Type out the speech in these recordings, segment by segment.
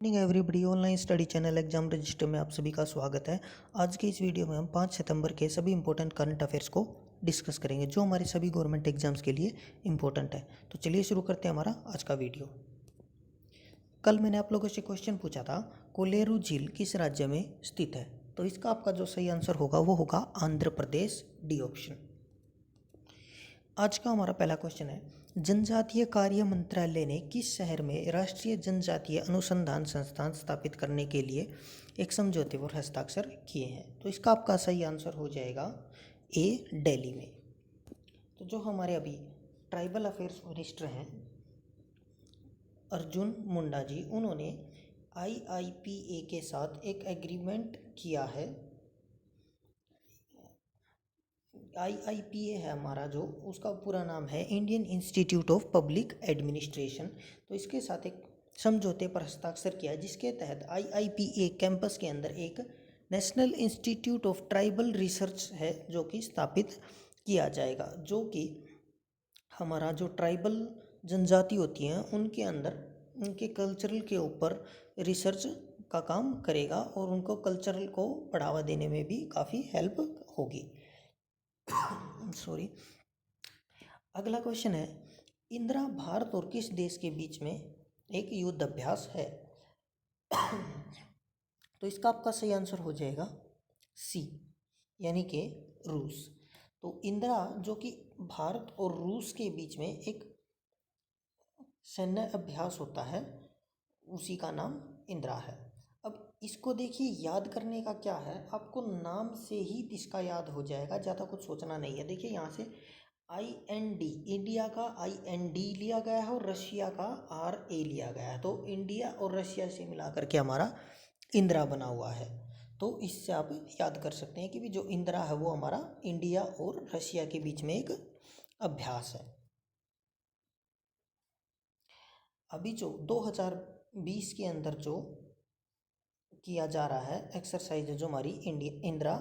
Morning everybody. Online study channel exam register में आप सभी का स्वागत है। आज के इस वीडियो में हम 5 सितंबर के सभी इंपॉर्टेंट करंट अफेयर्स को डिस्कस करेंगे जो हमारे सभी गवर्नमेंट एग्जाम्स के लिए इंपॉर्टेंट है। तो चलिए शुरू करते हैं हमारा आज का वीडियो। कल मैंने आप लोगों से क्वेश्चन पूछा था, कोलेरू झील किस राज्य में स्थित है? तो इसका आपका जो सही आंसर होगा वो होगा आंध्र प्रदेश, डी ऑप्शन। आज का हमारा पहला क्वेश्चन है, जनजातीय कार्य मंत्रालय ने किस शहर में राष्ट्रीय जनजातीय अनुसंधान संस्थान स्थापित करने के लिए एक समझौते पर हस्ताक्षर किए हैं? तो इसका आपका सही आंसर हो जाएगा ए, दिल्ली में। तो जो हमारे अभी ट्राइबल अफेयर्स मिनिस्टर हैं अर्जुन मुंडा जी, उन्होंने IIPA के साथ एक एग्रीमेंट किया है। IIPA है हमारा जो, उसका पूरा नाम है Indian institute of public administration. तो इसके साथ एक समझौते पर हस्ताक्षर किया है जिसके तहत IIPA कैंपस के अंदर एक national institute of tribal research है जो कि स्थापित किया जाएगा, जो कि हमारा जो ट्राइबल जनजाति होती हैं उनके अंदर उनके कल्चरल के ऊपर रिसर्च का काम करेगा और उनको कल्चरल को बढ़ावा देने में भी काफ़ी हेल्प होगी। सॉरी। अगला क्वेश्चन है, इंदिरा भारत और किस देश के बीच में एक युद्ध अभ्यास है? तो इसका आपका सही आंसर हो जाएगा सी, यानी कि रूस। तो इंदिरा जो कि भारत और रूस के बीच में एक सैन्य अभ्यास होता है, उसी का नाम इंदिरा है। अब इसको देखिए, याद करने का क्या है, आपको नाम से ही इसका याद हो जाएगा, ज़्यादा कुछ सोचना नहीं है। देखिए यहाँ से IND, इंडिया का IND लिया गया है और रशिया का RA लिया गया है, तो इंडिया और रशिया से मिला करके हमारा इंदिरा बना हुआ है। तो इससे आप याद कर सकते हैं कि भी जो इंदिरा है वो हमारा इंडिया और रशिया के बीच में एक अभ्यास है। अभी जो 2020 के अंदर जो किया जा रहा है एक्सरसाइज जो हमारी इंदिरा,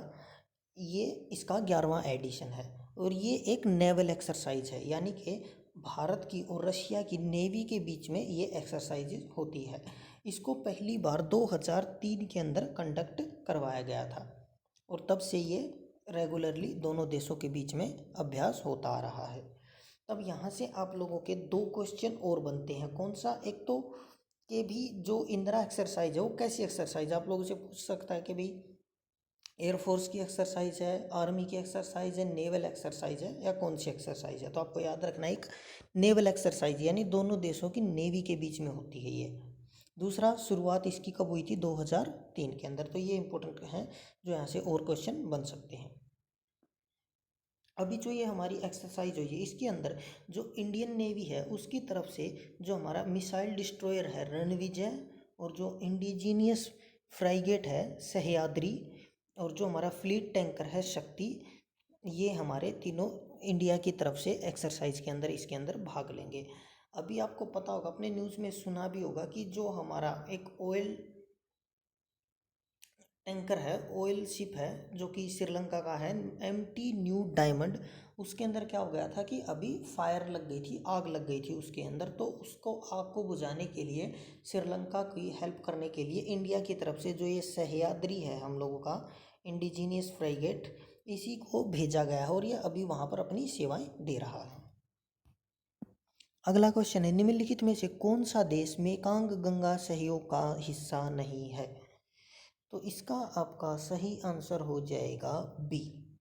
ये इसका 11वां एडिशन है और ये एक नेवल एक्सरसाइज है, यानी कि भारत की और रशिया की नेवी के बीच में ये एक्सरसाइज होती है। इसको पहली बार 2003 के अंदर कंडक्ट करवाया गया था और तब से ये रेगुलरली दोनों देशों के बीच में अभ्यास होता आ रहा है। तब यहाँ से आप लोगों के 2 क्वेश्चन और बनते हैं। कौन सा? एक तो कि भी जो इंदिरा एक्सरसाइज है वो कैसी एक्सरसाइज है, आप लोगों से पूछ सकता है कि भाई एयरफोर्स की एक्सरसाइज है, आर्मी की एक्सरसाइज है, नेवल एक्सरसाइज है, या कौन सी एक्सरसाइज है? तो आपको याद रखना एक नेवल एक्सरसाइज, यानी दोनों देशों की नेवी के बीच में होती है ये। दूसरा, शुरुआत इसकी कब हुई थी? 2003 के अंदर। तो ये इंपॉर्टेंट है जो यहाँ से और क्वेश्चन बन सकते हैं। अभी जो ये हमारी एक्सरसाइज हुई है इसके अंदर जो इंडियन नेवी है उसकी तरफ से जो हमारा मिसाइल डिस्ट्रॉयर है रणविजय, और जो इंडिजीनियस फ्राइगेट है सह्याद्री, और जो हमारा फ्लीट टैंकर है शक्ति, ये हमारे तीनों इंडिया की तरफ से एक्सरसाइज के अंदर इसके अंदर भाग लेंगे। अभी आपको पता होगा, आपने न्यूज़ में सुना भी होगा कि जो हमारा एक ऑयल टैंकर है, ऑयल शिप है जो कि श्रीलंका का है, MT न्यू डायमंड, उसके अंदर क्या हो गया था कि अभी फायर लग गई थी, आग लग गई थी उसके अंदर। तो उसको आग को बुझाने के लिए, श्रीलंका की हेल्प करने के लिए इंडिया की तरफ से जो ये सह्याद्री है हम लोगों का इंडिजीनियस फ्राइगेट, इसी को भेजा गया है और ये अभी वहाँ पर अपनी सेवाएं दे रहा है। अगला क्वेश्चन है, निम्नलिखित में से कौन सा देश मेकांग गंगा सहयोग का हिस्सा नहीं है? तो इसका आपका सही आंसर हो जाएगा बी,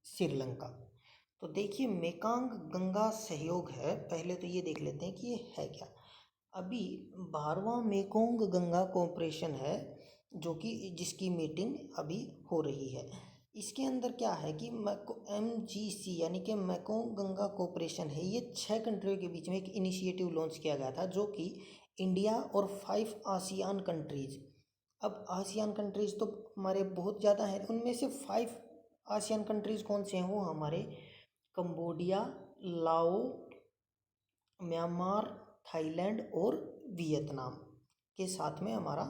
श्रीलंका। तो देखिए, मेकांग गंगा सहयोग है, पहले तो ये देख लेते हैं कि ये है क्या। अभी 12वां मेकोंग गंगा कोऑपरेशन है जो कि जिसकी मीटिंग अभी हो रही है। इसके अंदर क्या है कि MGC यानी कि मेकोंग गंगा कोऑपरेशन है, ये 6 कंट्रियों के बीच में एक इनिशिएटिव लॉन्च किया गया था जो कि इंडिया और 5 आसियान कंट्रीज, अब आसियान कंट्रीज़ तो हमारे बहुत ज़्यादा हैं, उनमें से 5 आसियान कंट्रीज़ कौन से हैं? वो हमारे कंबोडिया, लाओ, म्यांमार, थाईलैंड और वियतनाम के साथ में हमारा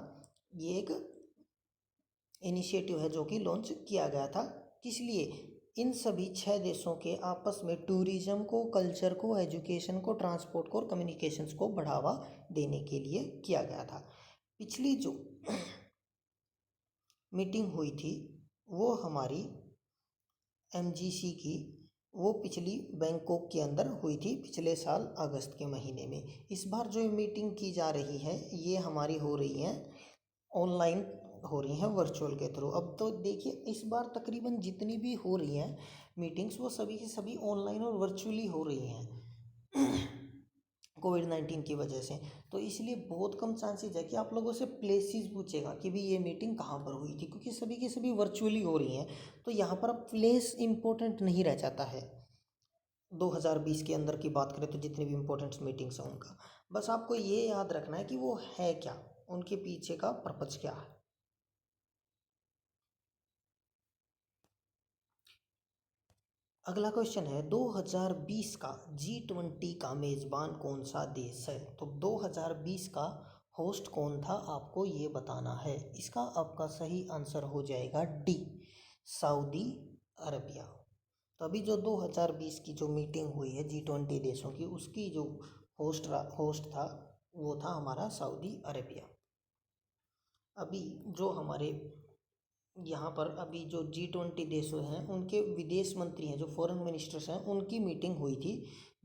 ये एक इनिशिएटिव है जो कि लॉन्च किया गया था। किस लिए? इन सभी 6 देशों के आपस में टूरिज्म को, कल्चर को, एजुकेशन को, ट्रांसपोर्ट को और कम्युनिकेशंस को बढ़ावा देने के लिए किया गया था। पिछली जो मीटिंग हुई थी वो हमारी MGC की, वो पिछली बैंकॉक के अंदर हुई थी पिछले साल अगस्त के महीने में। इस बार जो मीटिंग की जा रही है ये हमारी हो रही है ऑनलाइन, हो रही हैं वर्चुअल के थ्रू। अब तो देखिए इस बार तकरीबन जितनी भी हो रही हैं मीटिंग्स वो सभी की सभी ऑनलाइन और वर्चुअली हो रही हैं कोविड-19 की वजह से। तो इसलिए बहुत कम चांसेस है कि आप लोगों से प्लेसेस पूछेगा कि भाई ये मीटिंग कहाँ पर हुई थी, क्योंकि सभी की सभी वर्चुअली हो रही हैं। तो यहाँ पर अब प्लेस इम्पोर्टेंट नहीं रह जाता है। 2020 के अंदर की बात करें तो जितनी भी इम्पोर्टेंट मीटिंग्स हैं उनका, बस आपको ये याद रखना है कि वो है क्या, उनके पीछे का पर्पज क्या है। अगला क्वेश्चन है 2020 का G20 का मेज़बान कौन सा देश है। तो 2020 का होस्ट कौन था आपको ये बताना है। इसका आपका सही आंसर हो जाएगा डी, सऊदी अरबिया। तो अभी जो 2020 की जो मीटिंग हुई है G20 देशों की, उसकी जो होस्ट था वो था हमारा सऊदी अरबिया। अभी जो हमारे यहाँ पर अभी जो G20 देशों हैं उनके विदेश मंत्री हैं, जो फॉरेन मिनिस्टर्स हैं, उनकी मीटिंग हुई थी,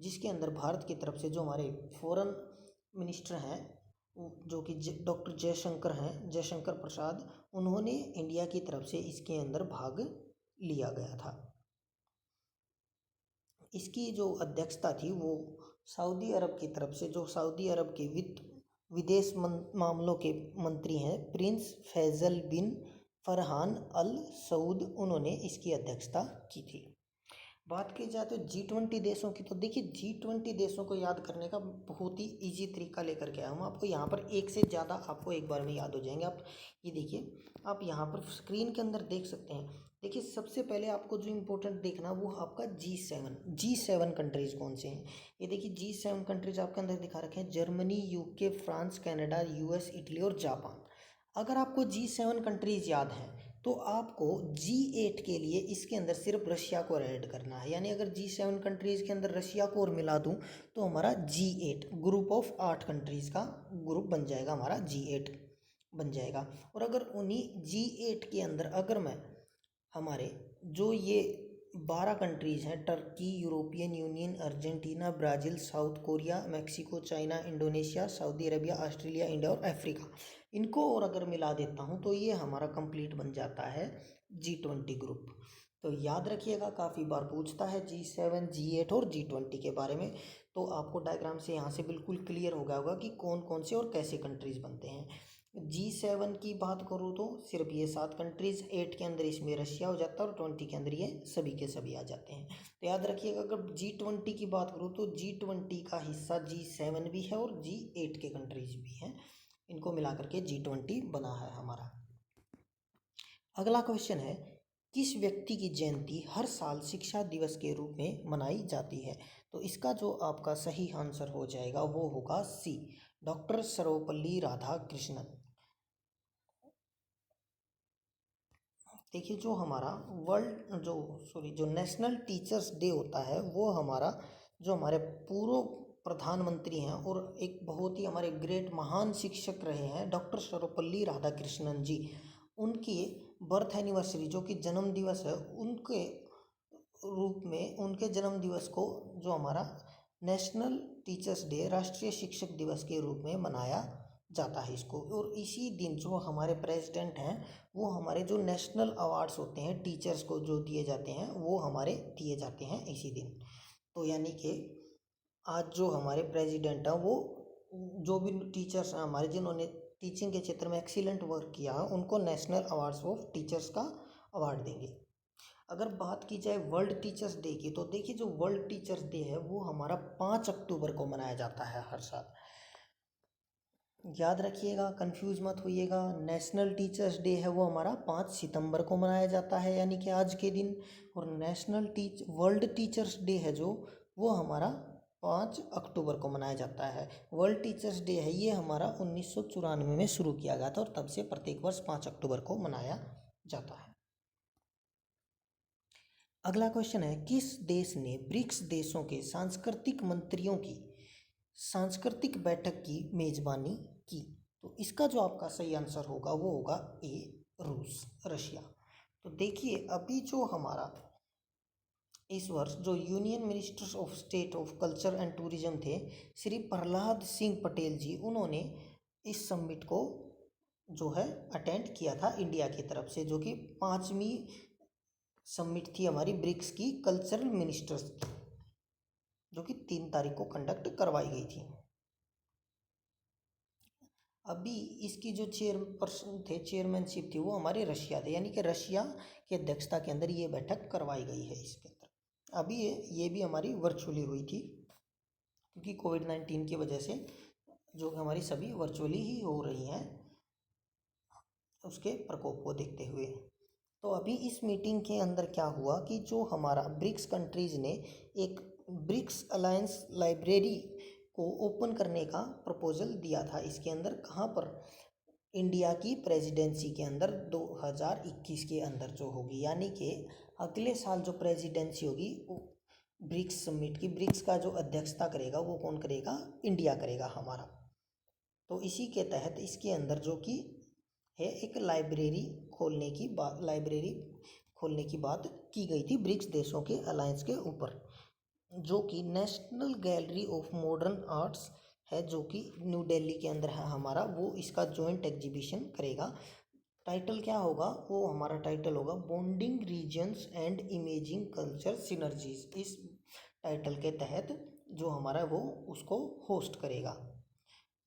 जिसके अंदर भारत की तरफ से जो हमारे फॉरेन मिनिस्टर हैं जो कि डॉक्टर जयशंकर हैं, जयशंकर प्रसाद, उन्होंने इंडिया की तरफ से इसके अंदर भाग लिया गया था। इसकी जो अध्यक्षता थी वो सऊदी अरब की तरफ से, जो सऊदी अरब के विदेश मामलों के मंत्री हैं प्रिंस फैजल बिन फरहान अल सऊद, उन्होंने इसकी अध्यक्षता की थी। बात की जाए तो G20 देशों की, तो देखिए G20 देशों को याद करने का बहुत ही इजी तरीका लेकर के आया हूँ आपको। यहाँ पर एक से ज़्यादा आपको एक बार में याद हो जाएंगे। आप ये देखिए, आप यहाँ पर स्क्रीन के अंदर देख सकते हैं। देखिए सबसे पहले आपको जो इम्पोर्टेंट देखना वो आपका G7 कंट्रीज़ कौन से हैं। ये देखिए G7 कंट्रीज़ आपके अंदर दिखा रखे हैं, Germany, UK, France, Canada, US, Italy और जापान। अगर आपको G7 कंट्रीज़ याद हैं तो आपको G8 के लिए इसके अंदर सिर्फ रशिया को ऐड करना है। यानी अगर G7 कंट्रीज़ के अंदर रशिया को और मिला दूं तो हमारा G8 ग्रुप ऑफ 8 कंट्रीज़ का ग्रुप बन जाएगा, हमारा G8 बन जाएगा। और अगर उन्हीं G8 के अंदर अगर मैं हमारे जो ये 12 कंट्रीज़ हैं, Turkey, European union, Argentina, Brazil, south Korea, Mexico, China, Indonesia, Saudi Arabia, Australia, India और अफ्रीका, इनको और अगर मिला देता हूँ तो ये हमारा कंप्लीट बन जाता है G20 ग्रुप। तो याद रखिएगा, काफ़ी बार पूछता है G7, G8 और G20 के बारे में। तो आपको डायग्राम से यहाँ से बिल्कुल क्लियर हो गया होगा कि कौन कौन से और कैसे कंट्रीज़ बनते हैं। G7 की बात करूँ तो सिर्फ ये 7 कंट्रीज़, 8 के अंदर इसमें रशिया हो जाता है और 20 के अंदर ये सभी के सभी आ जाते हैं। तो याद रखिएगा, अगर G20 की बात करूँ तो G20 का हिस्सा G7 भी है और G8 के कंट्रीज भी हैं, इनको मिला करके G20 बना है हमारा। अगला क्वेश्चन है, किस व्यक्ति की जयंती हर साल शिक्षा दिवस के रूप में मनाई जाती है। तो इसका जो आपका सही आंसर हो जाएगा वो होगा सी, डॉक्टर सर्वपल्ली राधाकृष्णन। देखिए जो हमारा जो नेशनल टीचर्स डे होता है वो हमारा, जो हमारे पूर्व प्रधानमंत्री हैं और एक बहुत ही हमारे ग्रेट महान शिक्षक रहे हैं डॉक्टर सर्वपल्ली राधाकृष्णन जी, उनकी बर्थ एनिवर्सरी जो कि जन्म दिवस है, उनके रूप में उनके जन्म दिवस को जो हमारा नेशनल टीचर्स डे, राष्ट्रीय शिक्षक दिवस के रूप में मनाया जाता है इसको। और इसी दिन जो हमारे प्रेसिडेंट हैं वो हमारे जो नेशनल अवार्ड्स होते हैं टीचर्स को जो दिए जाते हैं वो हमारे दिए जाते हैं इसी दिन। तो यानी कि आज जो हमारे प्रेसिडेंट हैं वो जो भी टीचर्स हैं हमारे जिन्होंने टीचिंग के क्षेत्र में एक्सीलेंट वर्क किया है उनको नेशनल अवार्ड्स ऑफ टीचर्स का अवार्ड देंगे। अगर बात की जाए वर्ल्ड टीचर्स डे की, तो देखिए जो वर्ल्ड टीचर्स डे है वो हमारा 5 अक्टूबर को मनाया जाता है हर साल। याद रखिएगा, कंफ्यूज मत होइएगा, नेशनल टीचर्स डे है वो हमारा 5 सितंबर को मनाया जाता है यानी कि आज के दिन। और वर्ल्ड टीचर्स डे है जो वो हमारा 5 अक्टूबर को मनाया जाता है। वर्ल्ड टीचर्स डे है ये हमारा 1994 में शुरू किया गया था और तब से प्रत्येक वर्ष 5 अक्टूबर को मनाया जाता है। अगला क्वेश्चन है, किस देश ने ब्रिक्स देशों के सांस्कृतिक मंत्रियों की सांस्कृतिक बैठक की मेजबानी की। तो इसका जो आपका सही आंसर होगा वो होगा ए, रूस, रशिया। तो देखिए अभी जो हमारा इस वर्ष जो union ministers of state of culture and tourism थे, श्री प्रहलाद सिंह पटेल जी, उन्होंने इस समिट को जो है अटेंड किया था इंडिया की तरफ से, जो कि 5वीं समिट थी हमारी ब्रिक्स की कल्चरल मिनिस्टर्स की, जो कि 3 तारीख को कंडक्ट करवाई गई थी। अभी इसकी जो चेयरपर्सन थे, चेयरमैनशिप थी, वो हमारे रशिया थे, यानी कि रशिया की अध्यक्षता के अंदर ये बैठक करवाई गई है इसके अंदर। अभी ये भी हमारी वर्चुअली हुई थी, क्योंकि कोविड-19 की वजह से जो हमारी सभी वर्चुअली ही हो रही हैं, उसके प्रकोप को देखते हुए। तो अभी इस मीटिंग के अंदर क्या हुआ कि जो हमारा ब्रिक्स कंट्रीज़ ने एक ब्रिक्स अलायंस लाइब्रेरी को ओपन करने का प्रपोजल दिया था। इसके अंदर कहाँ पर, इंडिया की प्रेसिडेंसी के अंदर 2021 के अंदर जो होगी, यानी कि अगले साल जो प्रेसिडेंसी होगी ब्रिक्स समिट की, ब्रिक्स का जो अध्यक्षता करेगा वो कौन करेगा, इंडिया करेगा हमारा। तो इसी के तहत इसके अंदर जो कि है एक लाइब्रेरी खोलने की बात की गई थी ब्रिक्स देशों के अलायंस के ऊपर, जो कि national gallery of modern arts है, जो कि न्यू दिल्ली के अंदर है हमारा, वो इसका जॉइंट एग्जीबिशन करेगा। टाइटल क्या होगा, वो हमारा टाइटल होगा bonding regions and imaging culture synergies. इस टाइटल के तहत जो हमारा वो उसको होस्ट करेगा।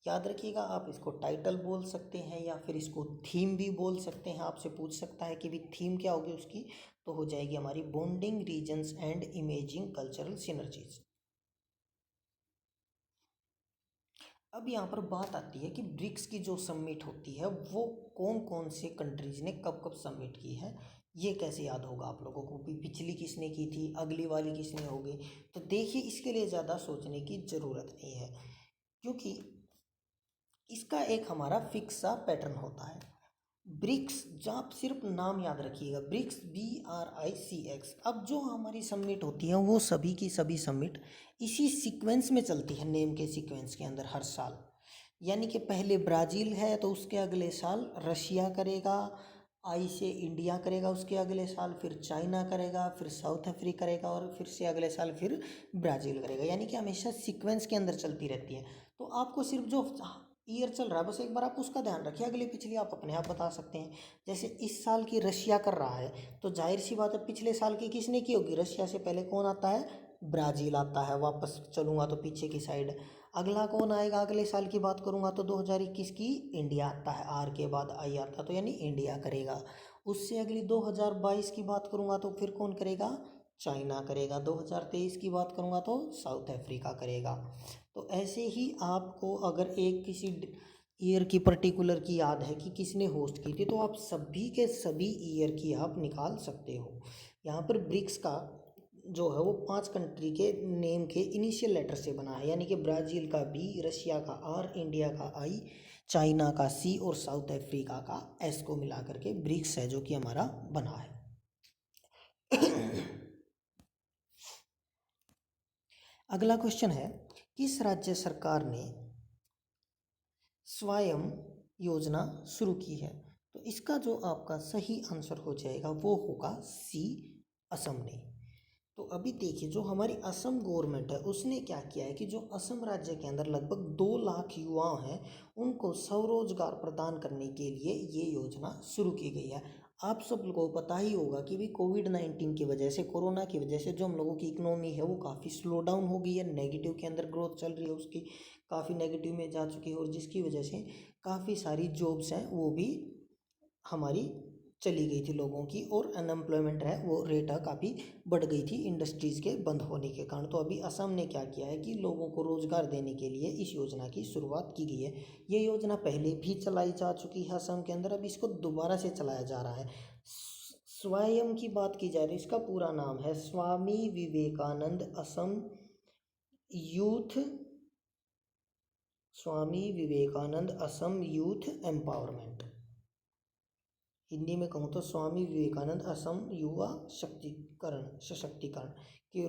याद रखिएगा, आप इसको टाइटल बोल सकते हैं या फिर इसको थीम भी बोल सकते हैं। आपसे पूछ सकता है कि भी थीम क्या होगी उसकी, तो हो जाएगी हमारी bonding regions and imaging cultural synergies. अब यहाँ पर बात आती है कि ब्रिक्स की जो समिट होती है वो कौन कौन से कंट्रीज ने कब कब समिट की है, ये कैसे याद होगा आप लोगों को, भी पिछली किसने की थी, अगली वाली किसने होगी। तो देखिए इसके लिए ज़्यादा सोचने की ज़रूरत नहीं है, क्योंकि इसका एक हमारा फिक्स सा पैटर्न होता है। ब्रिक्स, जो आप सिर्फ नाम याद रखिएगा, ब्रिक्स BRICS। अब जो हमारी समिट होती है वो सभी की सभी समिट इसी सीक्वेंस में चलती है, नेम के सीक्वेंस के अंदर हर साल। यानी कि पहले ब्राज़ील है तो उसके अगले साल रशिया करेगा, आई से इंडिया करेगा, उसके अगले साल फिर चाइना करेगा, फिर साउथ अफ्रीका करेगा, और फिर से अगले साल फिर ब्राज़ील करेगा। यानी कि हमेशा सीक्वेंस के अंदर चलती रहती है। तो आपको सिर्फ जो ईयर चल रहा है बस एक बार आप उसका ध्यान रखिए, अगली पिछली आप अपने आप बता सकते हैं। जैसे इस साल की रशिया कर रहा है, तो जाहिर सी बात है पिछले साल की किसने की होगी, रशिया से पहले कौन आता है, ब्राज़ील आता है। वापस चलूँगा तो पीछे की साइड अगला कौन आएगा, अगले साल की बात करूँगा तो 2021 की इंडिया आता है, आर के बाद आई आता, तो यानी इंडिया करेगा। उससे अगली 2022 की बात करूँगा तो फिर कौन करेगा, चाइना करेगा। 2023 की बात करूँगा तो साउथ अफ्रीका करेगा। तो ऐसे ही आपको अगर एक किसी ईयर की पर्टिकुलर की याद है कि किसने होस्ट की थी, तो आप सभी के सभी ईयर की आप निकाल सकते हो। यहाँ पर ब्रिक्स का जो है वो 5 कंट्री के नेम के इनिशियल लेटर से बना है, यानी कि ब्राज़ील का B, रशिया का R, इंडिया का I, चाइना का C और साउथ अफ्रीका का S को मिला करके ब्रिक्स है जो कि हमारा बना है। अगला क्वेश्चन है, किस राज्य सरकार ने स्वयं योजना शुरू की है। तो इसका जो आपका सही आंसर हो जाएगा वो होगा C, असम ने। तो अभी देखिए जो हमारी असम गवर्नमेंट है उसने क्या किया है कि जो असम राज्य के अंदर लगभग 2 लाख युवा हैं उनको स्वरोजगार प्रदान करने के लिए ये योजना शुरू की गई है। आप सब लोगों को पता ही होगा कि भी कोविड-19 की वजह से, कोरोना की वजह से जो हम लोगों की इकोनॉमी है वो काफ़ी स्लो डाउन हो गई है, नेगेटिव के अंदर ग्रोथ चल रही है, उसकी काफ़ी नेगेटिव में जा चुकी है, और जिसकी वजह से काफ़ी सारी जॉब्स हैं वो भी हमारी चली गई थी लोगों की, और अनएम्प्लॉयमेंट है वो रेट काफ़ी बढ़ गई थी इंडस्ट्रीज़ के बंद होने के कारण। तो अभी असम ने क्या किया है कि लोगों को रोज़गार देने के लिए इस योजना की शुरुआत की गई है। ये योजना पहले भी चलाई जा चुकी है असम के अंदर, अब इसको दोबारा से चलाया जा रहा है। स्वयं की बात की जा रही है, इसका पूरा नाम है Swami Vivekananda Assam youth, Swami Vivekananda Assam youth empowerment. Hindi में कहूँ तो स्वामी विवेकानंद असम युवा शक्तिकरण, सशक्तिकरण की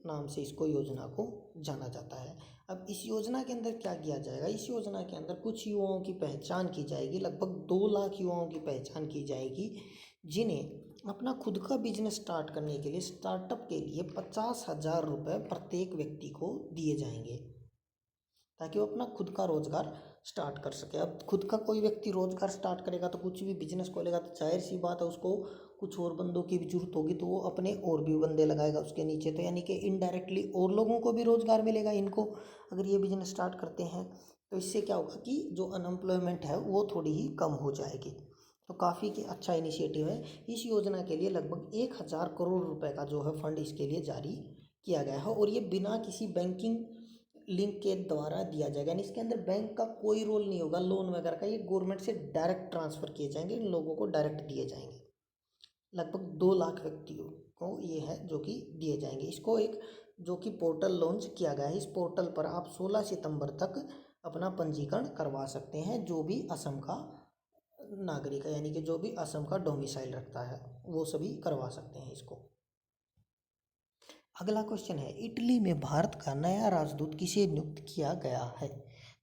नाम से इसको योजना को जाना जाता है। अब इस योजना के अंदर क्या किया जाएगा, इस योजना के अंदर कुछ युवाओं की पहचान की जाएगी, लगभग 2 लाख युवाओं की पहचान की जाएगी, जिन्हें अपना खुद का बिजनेस स्टार्ट करने के लिए, स्टार्टअप के लिए 50,000 रुपये प्रत्येक व्यक्ति को दिए जाएंगे, ताकि वो अपना खुद का रोजगार स्टार्ट कर सके। अब खुद का कोई व्यक्ति रोजगार स्टार्ट करेगा तो कुछ भी बिजनेस खोलेगा तो जाहिर सी बात है उसको कुछ और बंदों की भी जरूरत होगी, तो वो अपने और भी बंदे लगाएगा उसके नीचे, तो यानी कि इनडायरेक्टली और लोगों को भी रोजगार मिलेगा इनको, अगर ये बिजनेस स्टार्ट करते हैं। तो इससे क्या होगा कि जो अनएम्प्लॉयमेंट है वो थोड़ी ही कम हो जाएगी। तो काफ़ी अच्छा इनिशिएटिव है। इस योजना के लिए लगभग 1,000 करोड़ रुपए का जो है फंड इसके लिए जारी किया गया है, और ये बिना किसी बैंकिंग लिंक के द्वारा दिया जाएगा, यानी इसके अंदर बैंक का कोई रोल नहीं होगा लोन वगैरह का, ये गवर्नमेंट से डायरेक्ट ट्रांसफ़र किए जाएंगे, इन लोगों को डायरेक्ट दिए जाएंगे। लगभग 2 लाख व्यक्तियों को ये है जो कि दिए जाएंगे। इसको एक जो कि पोर्टल लॉन्च किया गया है, इस पोर्टल पर आप 16 सितंबर तक अपना पंजीकरण करवा सकते हैं, जो भी असम का नागरिक है, यानी कि जो भी असम का डोमिसाइल रखता है वो सभी करवा सकते हैं इसको। अगला क्वेश्चन है, इटली में भारत का नया राजदूत किसे नियुक्त किया गया है?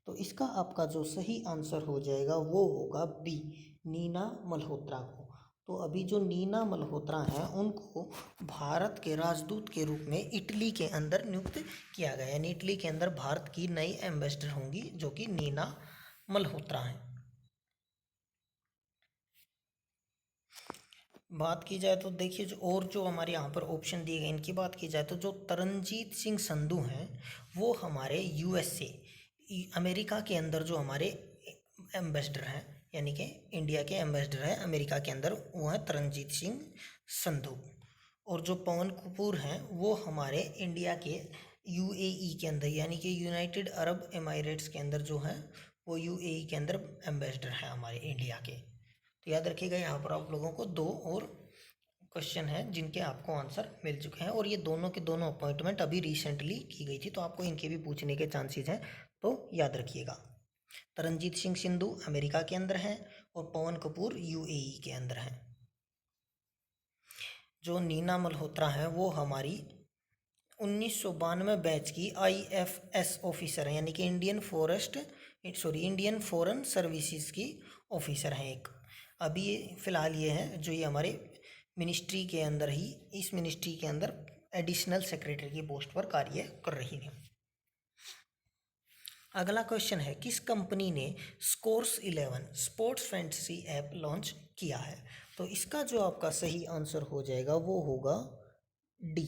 तो इसका आपका जो सही आंसर हो जाएगा वो होगा बी, नीना मल्होत्रा को। तो अभी जो नीना मल्होत्रा हैं उनको भारत के राजदूत के रूप में इटली के अंदर नियुक्त किया गया, यानी इटली के अंदर भारत की नई एम्बेसडर होंगी जो कि नीना मल्होत्रा हैं। बात की जाए तो देखिए जो हमारे यहाँ पर ऑप्शन दिए गए इनकी बात की जाए तो जो तरनजीत सिंह संधू हैं वो हमारे यूएसए अमेरिका के अंदर जो हमारे एम्बेसडर हैं, यानी कि इंडिया के एम्बेसडर हैं अमेरिका के अंदर, वो हैं तरनजीत सिंह संधू। और जो पवन कपूर हैं वो हमारे इंडिया के यूएई के अंदर, यानी कि यूनाइटेड अरब एमिरेट्स के अंदर जो हैं वो यूएई के अंदर एम्बेसडर हैं हमारे इंडिया के। तो याद रखिएगा यहाँ पर आप लोगों को 2 और क्वेश्चन हैं जिनके आपको आंसर मिल चुके हैं, और ये दोनों के दोनों अपॉइंटमेंट अभी रिसेंटली की गई थी, तो आपको इनके भी पूछने के चांसेस हैं, तो याद रखिएगा। तरनजीत सिंह संधू अमेरिका के अंदर हैं और पवन कपूर यूएई के अंदर हैं। जो नीना मल्होत्रा हैं वो हमारी 1992 बैच की आईएफएस ऑफिसर हैं, यानी कि इंडियन फॉरेन सर्विसेज की ऑफिसर हैं एक। अभी फ़िलहाल ये हैं जो ये हमारे मिनिस्ट्री के अंदर ही, इस मिनिस्ट्री के अंदर एडिशनल सेक्रेटरी की पोस्ट पर कार्य कर रही हैं। अगला क्वेश्चन है, किस कंपनी ने scores 11 sports fantasy app launch किया है? तो इसका जो आपका सही आंसर हो जाएगा वो होगा डी,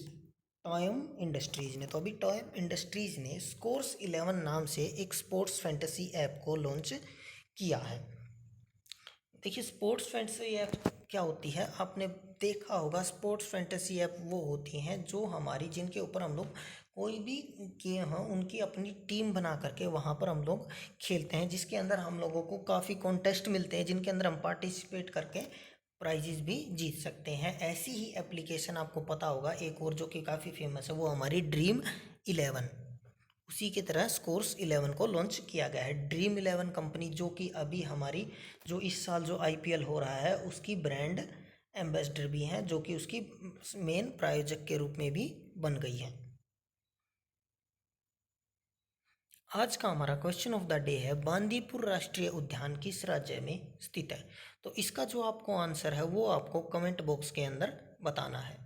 टॉयम इंडस्ट्रीज ने। तो अभी टॉयम इंडस्ट्रीज ने स्कोर्स 11 नाम से एक स्पोर्ट्स फैंटेसी ऐप को लॉन्च किया है। देखिए स्पोर्ट्स फैंटेसी ऐप क्या होती है, आपने देखा होगा स्पोर्ट्स फैंटेसी ऐप वो होती हैं जो हमारी, जिनके ऊपर हम लोग कोई भी गेम है उनकी अपनी टीम बना करके वहाँ पर हम लोग खेलते हैं, जिसके अंदर हम लोगों को काफ़ी कॉन्टेस्ट मिलते हैं, जिनके अंदर हम पार्टिसिपेट करके प्राइजेस भी जीत सकते हैं। ऐसी ही एप्लीकेशन आपको पता होगा एक और जो कि काफ़ी फेमस है, वो हमारी ड्रीम 11, उसी की तरह स्कोर्स 11 को लॉन्च किया गया है। ड्रीम 11 कंपनी जो कि अभी हमारी जो इस साल जो आईपीएल हो रहा है उसकी ब्रांड एम्बेसडर भी हैं, जो कि उसकी मेन प्रायोजक के रूप में भी बन गई है। आज का हमारा क्वेश्चन ऑफ द डे है, बांदीपुर राष्ट्रीय उद्यान किस राज्य में स्थित है? तो इसका जो आपको आंसर है वो आपको कमेंट बॉक्स के अंदर बताना है।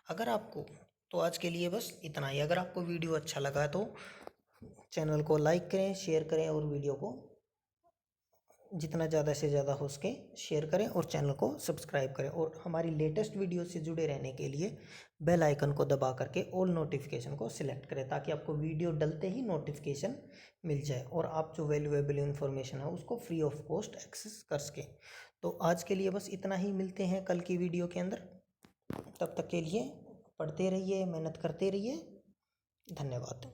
अगर आपको, तो आज के लिए बस इतना ही। अगर आपको वीडियो अच्छा लगा तो चैनल को लाइक करें, शेयर करें, और वीडियो को जितना ज़्यादा से ज़्यादा हो सके शेयर करें, और चैनल को सब्सक्राइब करें, और हमारी लेटेस्ट वीडियो से जुड़े रहने के लिए बेल आइकन को दबा करके ऑल नोटिफिकेशन को सिलेक्ट करें, ताकि आपको वीडियो डलते ही नोटिफिकेशन मिल जाए और आप जो वैल्यूएबल इन्फॉर्मेशन है उसको फ्री ऑफ कॉस्ट एक्सेस कर सकें। तो आज के लिए बस इतना ही, मिलते हैं कल की वीडियो के अंदर। तब तक के लिए पढ़ते रहिए, मेहनत करते रहिए। धन्यवाद।